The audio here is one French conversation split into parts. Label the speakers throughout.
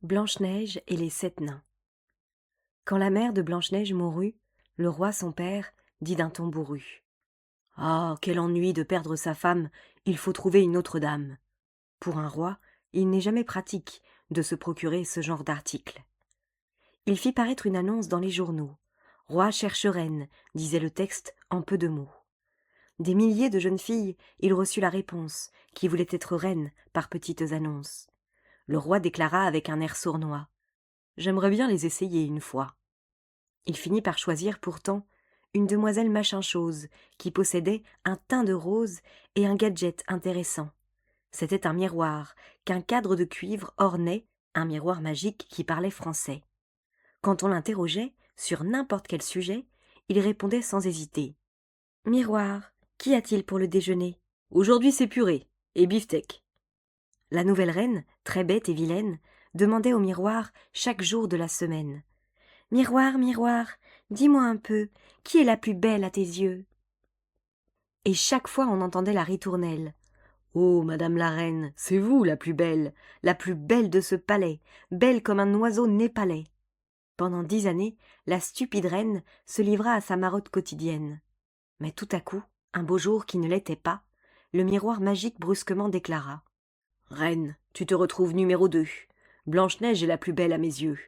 Speaker 1: Blanche-Neige et les 7 nains. Quand la mère de Blanche-Neige mourut, le roi son père dit d'un ton bourru: « Ah, quel ennui de perdre sa femme, il faut trouver une autre dame. » Pour un roi, il n'est jamais pratique de se procurer ce genre d'article. Il fit paraître une annonce dans les journaux. « Roi cherche reine », disait le texte en peu de mots. Des milliers de jeunes filles, il reçut la réponse, qui voulait être reine par petites annonces. Le roi déclara avec un air sournois: « J'aimerais bien les essayer une fois. » Il finit par choisir pourtant une demoiselle machin-chose qui possédait un teint de rose et un gadget intéressant. C'était un miroir qu'un cadre de cuivre ornait, un miroir magique qui parlait français. Quand on l'interrogeait sur n'importe quel sujet, il répondait sans hésiter: « Miroir, qu'y a-t-il pour le déjeuner ? Aujourd'hui c'est purée et beefsteak. » La nouvelle reine, très bête et vilaine, demandait au miroir chaque jour de la semaine: « Miroir, miroir, dis-moi un peu, qui est la plus belle à tes yeux ?» Et chaque fois on entendait la ritournelle: « Oh, madame la reine, c'est vous la plus belle de ce palais, belle comme un oiseau népalais. » Pendant 10 années, la stupide reine se livra à sa marotte quotidienne. Mais tout à coup, un beau jour qui ne l'était pas, le miroir magique brusquement déclara: « Reine, tu te retrouves numéro 2. Blanche-Neige est la plus belle à mes yeux. »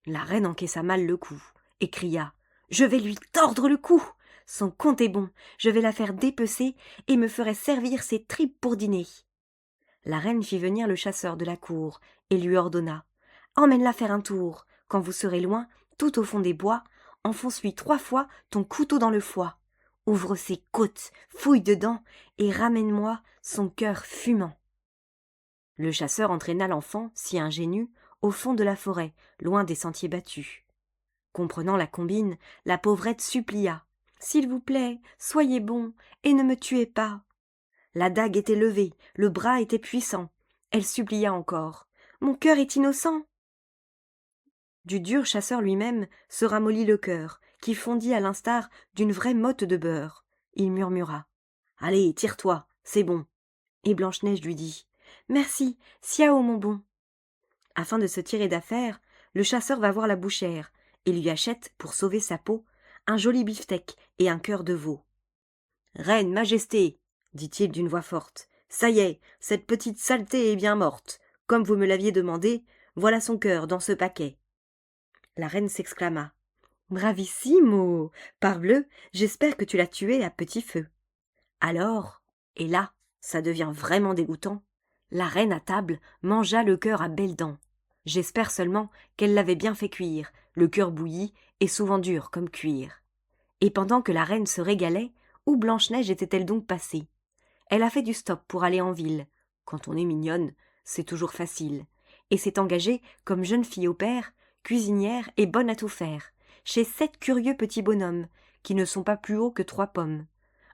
Speaker 1: La reine encaissa mal le coup et cria: « Je vais lui tordre le cou. Son compte est bon, je vais la faire dépecer et me ferai servir ses tripes pour dîner. » La reine fit venir le chasseur de la cour et lui ordonna: « Emmène-la faire un tour. Quand vous serez loin, tout au fond des bois, enfonce-lui 3 fois ton couteau dans le foie. Ouvre ses côtes, fouille dedans et ramène-moi son cœur fumant. » Le chasseur entraîna l'enfant, si ingénu, au fond de la forêt, loin des sentiers battus. Comprenant la combine, la pauvrette supplia: « S'il vous plaît, soyez bon et ne me tuez pas. » La dague était levée, le bras était puissant. Elle supplia encore: « Mon cœur est innocent. » Du dur chasseur lui-même se ramollit le cœur, qui fondit à l'instar d'une vraie motte de beurre. Il murmura: « Allez, tire-toi, c'est bon. » Et Blanche-Neige lui dit: « Merci, siao mon bon. » Afin de se tirer d'affaire, le chasseur va voir la bouchère et lui achète, pour sauver sa peau, un joli beefsteak et un cœur de veau. « Reine, majesté, dit-il d'une voix forte, ça y est, cette petite saleté est bien morte. Comme vous me l'aviez demandé, voilà son cœur dans ce paquet. » La reine s'exclama: « Bravissimo! Parbleu, j'espère que tu l'as tué à petit feu. » Alors, et là, ça devient vraiment dégoûtant, la reine à table mangea le cœur à belles dents. J'espère seulement qu'elle l'avait bien fait cuire, le cœur bouilli est souvent dur comme cuir. Et pendant que la reine se régalait, où Blanche-Neige était-elle donc passée ? Elle a fait du stop pour aller en ville. Quand on est mignonne, c'est toujours facile. Et s'est engagée comme jeune fille au père, cuisinière et bonne à tout faire, chez 7 curieux petits bonhommes, qui ne sont pas plus hauts que 3 pommes.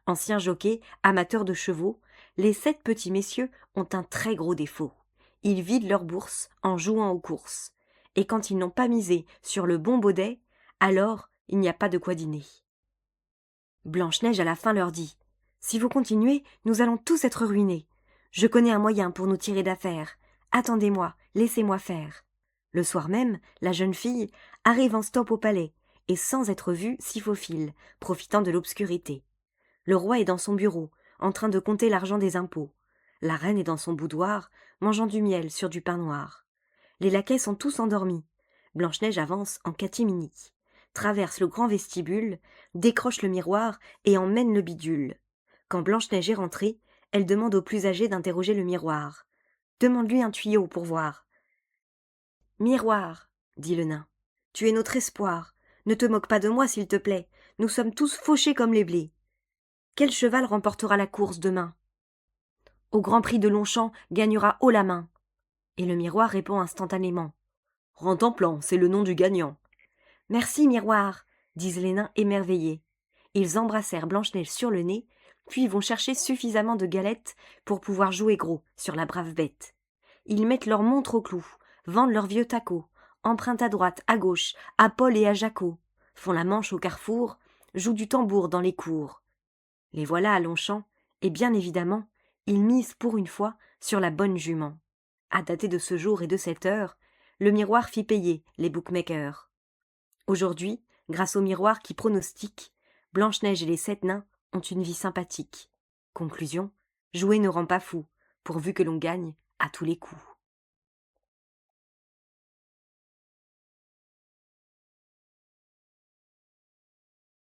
Speaker 1: Anciens jockeys, amateurs de chevaux, les 7 petits messieurs ont un très gros défaut. Ils vident leur bourse en jouant aux courses. Et quand ils n'ont pas misé sur le bon baudet, alors il n'y a pas de quoi dîner. Blanche-Neige à la fin leur dit: « Si vous continuez, nous allons tous être ruinés. Je connais un moyen pour nous tirer d'affaire. Attendez-moi, laissez-moi faire. » Le soir même, la jeune fille arrive en stop au palais, et sans être vue s'y faufile, profitant de l'obscurité. Le roi est dans son bureau, en train de compter l'argent des impôts. La reine est dans son boudoir, mangeant du miel sur du pain noir. Les laquais sont tous endormis. Blanche-Neige avance en catimini, traverse le grand vestibule, décroche le miroir et emmène le bidule. Quand Blanche-Neige est rentrée, elle demande au plus âgé d'interroger le miroir. « Demande-lui un tuyau pour voir. »« Miroir, dit le nain, tu es notre espoir. Ne te moque pas de moi, s'il te plaît. Nous sommes tous fauchés comme les blés. Quel cheval remportera la course demain ? Au Grand Prix de Longchamp gagnera haut la main. » Et le miroir répond instantanément: « Rantanplan, c'est le nom du gagnant. »« Merci, miroir, disent les nains émerveillés. Ils embrassèrent Blanche-Neige sur le nez, puis vont chercher suffisamment de galettes pour pouvoir jouer gros sur la brave bête. Ils mettent leur montre au clou, vendent leurs vieux tacos, empruntent à droite, à gauche, à Paul et à Jaco, font la manche au carrefour, jouent du tambour dans les cours. Les voilà à Longchamp, et bien évidemment, ils misent pour une fois sur la bonne jument. À dater de ce jour et de cette heure, le miroir fit payer les bookmakers. Aujourd'hui, grâce au miroir qui pronostique, Blanche-Neige et les 7 nains ont une vie sympathique. Conclusion, jouer ne rend pas fou, pourvu que l'on gagne à tous les coups.